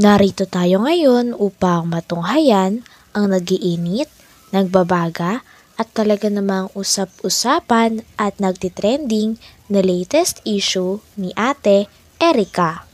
Narito tayo ngayon upang matunghayan ang nagiinit, nagbabaga at talaga namang usap-usapan at nagtitrending na latest issue ni Ate Erica.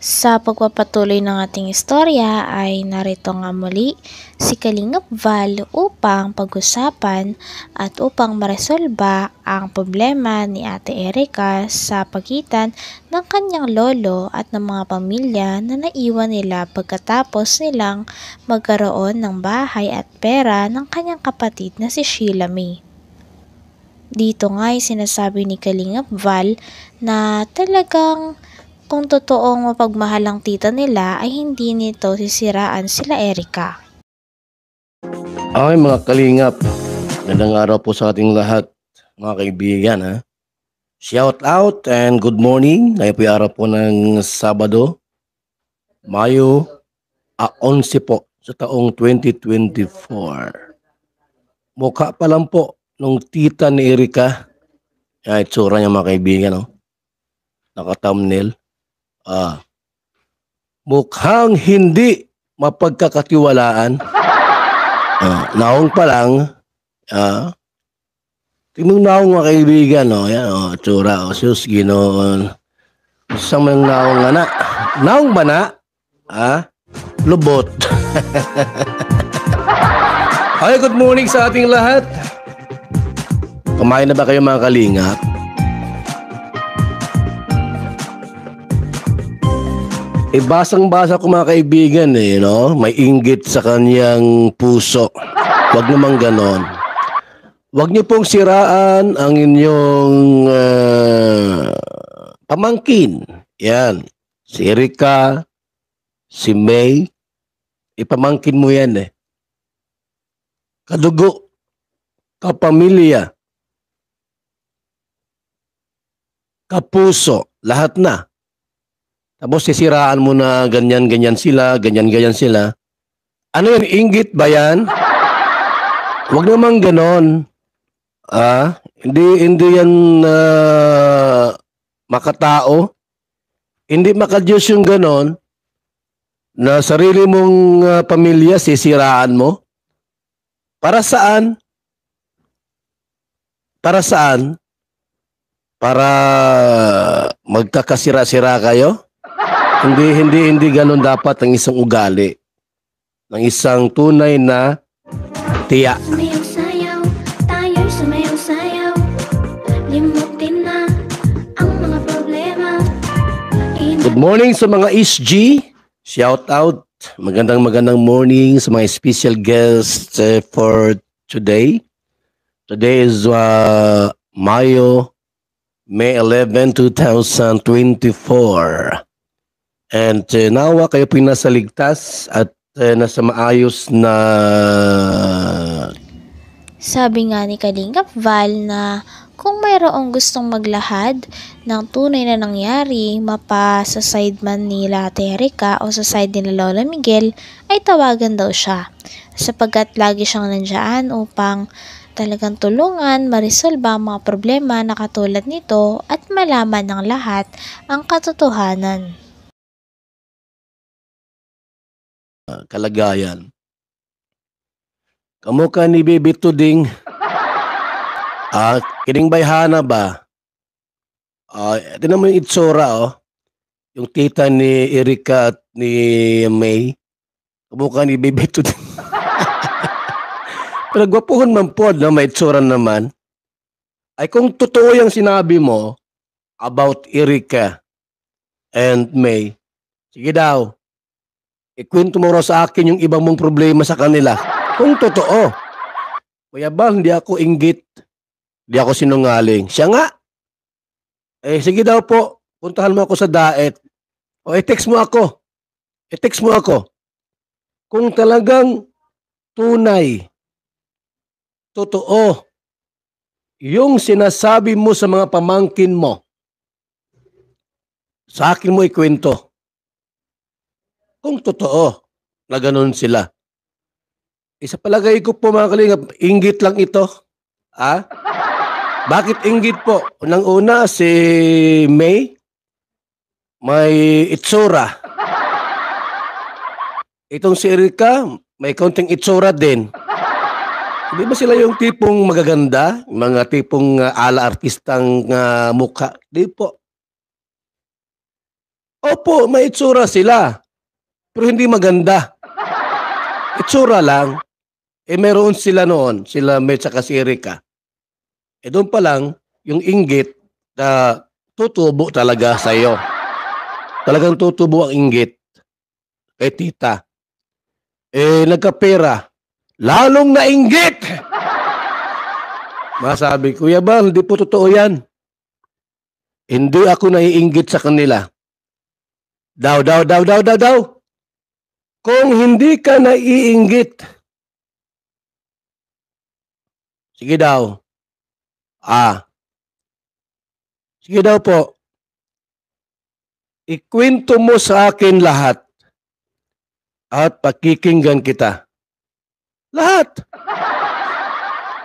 Sa pagpapatuloy ng ating istorya ay narito nga muli si Kalingap Val upang pag-usapan at upang maresolba ang problema ni Ate Erica sa pagitan ng kanyang lolo at ng mga pamilya na naiwan nila pagkatapos nilang magkaroon ng bahay at pera ng kanyang kapatid na si Sheila May. Dito nga ay sinasabi ni Kalingap Val na talagang kung totoong mapagmahal ang tita nila ay hindi nito sisiraan sila Erica. Okay mga kalingap, magandang araw po sa ating lahat mga kaibigan. Shout out and good morning. Ngayon po yung araw po ng Sabado, Mayo 11 po sa taong 2024. Mukha pa lang po nung tita ni Erica. Yan itsura niya mga kaibigan. Naka-thumbnail. Mukhang hindi mapagkakatiwalaan. Naong pa lang, tingnan naong mga kaibigan, yan, tsura, sus, ginoon. Isang mga naong nga na. Naong ba na? Lubot. Hi, good morning sa ating lahat. Kumain na ba kayo mga kalingap? Basang-basa ko mga kaibigan may inggit sa kanyang puso. Huwag naman ganon. Huwag niyo pong siraan ang inyong pamangkin. Yan. Si Erica, si May, ipamangkin mo yan Kadugo, kapamilya, kapuso, lahat na. Tapos sisiraan mo na ganyan-ganyan sila, ganyan-ganyan sila. Ano yan? Inggit ba yan? Huwag naman ganon. Hindi yan makatao. Hindi makadiyos yung ganon na sarili mong pamilya sisiraan mo. Para saan? Para saan? Para magkakasira-sira kayo? Hindi ganun dapat ang isang ugali ng isang tunay na tiya. Sumayaw-sayaw, tayo'y sumayaw-sayaw. Limutin na ang mga problema. Good morning sa mga SG. Shout out. Magandang morning sa mga special guests for today. Today is May 11, 2024. And nawa kayo po nasa ligtas at nasa maayos na... Sabi nga ni Kalingap Val na kung mayroong gustong maglahad ng tunay na nangyari mapa sa side man ni Ate Erica o sa side ni Lola Miguel ay tawagan daw siya sapagkat lagi siyang nandiyan upang talagang tulungan marisolba ang mga problema na katulad nito at malaman ng lahat ang katotohanan. Kalagayan. Kamukha ni Baby Tuding. Kining bayhana ba? Ito naman yung itsura, yung tita ni Erica at ni May. Kamukha ni Baby Tuding. Pinagwapuhon man po na may itsura naman. Ay kung totoo yung sinabi mo about Erica and May, sige daw. Ikwento mo raw sa akin yung ibang mong problema sa kanila. Kung totoo. Kuya Bal, hindi ako inggit. Hindi ako sinungaling. Siya nga. Sige daw po. Puntahan mo ako sa daet. I-text mo ako. I-text mo ako. Kung talagang tunay, totoo, yung sinasabi mo sa mga pamangkin mo, sa akin mo ikwento. Kung totoo na ganun sila. Sa palagay ko po mga kalingap, inggit lang ito. Bakit inggit po? Unang-una si May, may itsura. Itong si Erika, may kaunting itsura din. Di ba sila yung tipong magaganda? Mga tipong ala artistang mukha? Di po. Opo, may itsura sila. Pero hindi maganda. Itsura lang. Meron sila noon, sila May tsaka si Erika. Doon pa lang, yung inggit na tutubo talaga sa'yo. Talagang tutubo ang inggit kay tita. Nagkapera. Lalong nainggit! Masabi, Kuya Bal, hindi po totoo yan. Hindi ako naiinggit sa kanila. Daw. Kung hindi ka naiinggit, sige daw. Sige daw po. Ikwento mo sa akin lahat at pakikinggan kita. Lahat.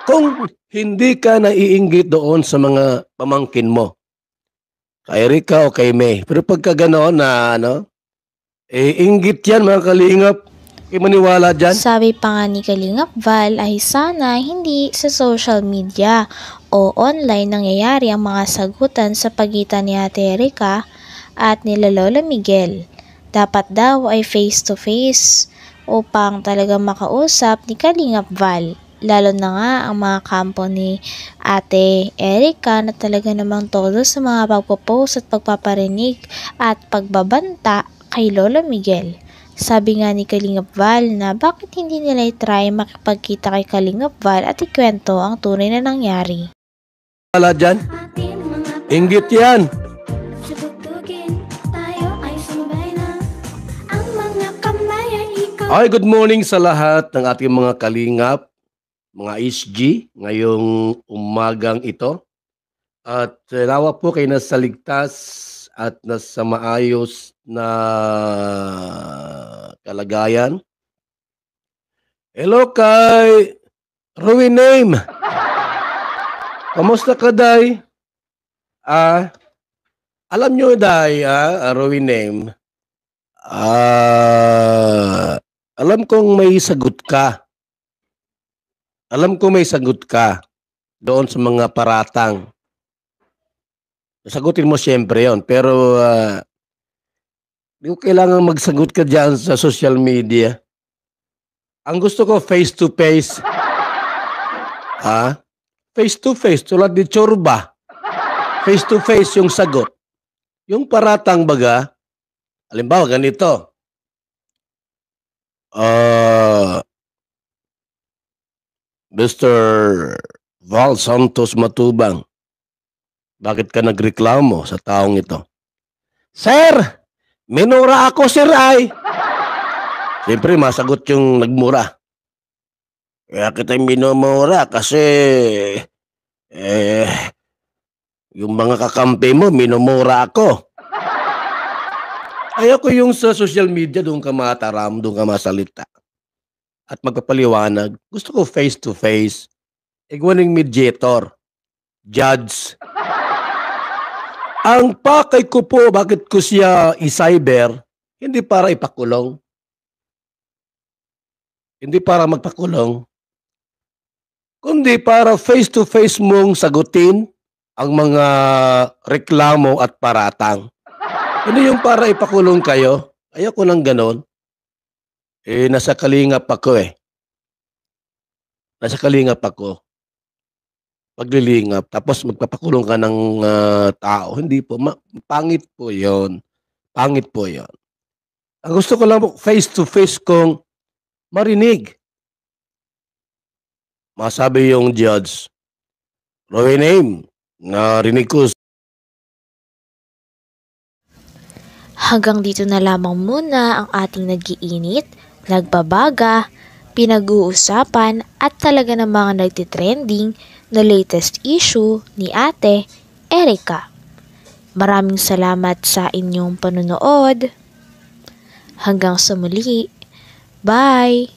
Kung hindi ka naiinggit doon sa mga pamangkin mo, kay Erika o kay May. Pero pagka gano'n na inggit yan mga kalingap. Kaya maniwala dyan. Sabi pa nga ni Kalingap Val ay sana hindi sa social media o online nangyayari ang mga sagutan sa pagitan ni Ate Erika at nila Lola Miguel. Dapat daw ay face to face upang talagang makausap ni Kalingap Val. Lalo na nga ang mga kampo ni Ate Erika na talaga namang todo sa mga pagpo-post at pagpaparinig at pagbabanta kay Lola Miguel. Sabi nga ni Kalingap Val na bakit hindi nila i-try makipagkita kay Kalingap Val at ikwento ang tunay na nangyari. Wala dyan. Ating mga Inggit yan. sabugtugin, tayo ay sumabay na. Ang mga kamay ay ikaw. Okay, good morning sa lahat ng ating mga kalingap, mga SG, ngayong umagang ito. At nawa po kayo nasa ligtas at nasa maayos na kalagayan. Hello kay Ruin Name. Kamusta ka, Day? Alam nyo, Day, Ruin Name, alam kong may sagot ka. Alam ko may sagot ka doon sa mga paratang. Sagutin mo siyempre yon, pero di ko kailangan magsagot ka dyan sa social media. Ang gusto ko face to face. Face to face, tulad ni Chorba. Face to face yung sagot. Yung paratang baga, halimbawa ganito. Mr. Val Santos Matubang, bakit ka nagreklamo sa taong ito? Sir, minura ako, sir, ay. Siyempre, masagot yung nagmura. Kaya kita minumura kasi yung mga kakampi mo, minumura ako. Ayoko yung sa social media, doon ka mataram, doon ka masalita. At magpapaliwanag. Gusto ko face to face. Igwaning mediator. Judge. Ang pakay ko po, bakit ko siya i-cyber, hindi para ipakulong. Hindi para magpakulong. Kundi para face to face mong sagutin ang mga reklamo at paratang. Hindi yung para ipakulong kayo. Ayoko nang ganon. Nasa kalingap ako Nasa kalingap ako. Paglilingap. Tapos magpapakulong ka ng tao. Hindi po. Pangit po yon. Pangit po yon. Ang gusto ko lang face to face kong marinig. Masabi yung judge, Roy Name, narinig ko. Hanggang dito na lamang muna ang ating nag-iinit, nagbabaga, pinag-uusapan at talaga ng mga nagtitrending na latest issue ni Ate Erika. Maraming salamat sa inyong panunood. Hanggang sa muli. Bye!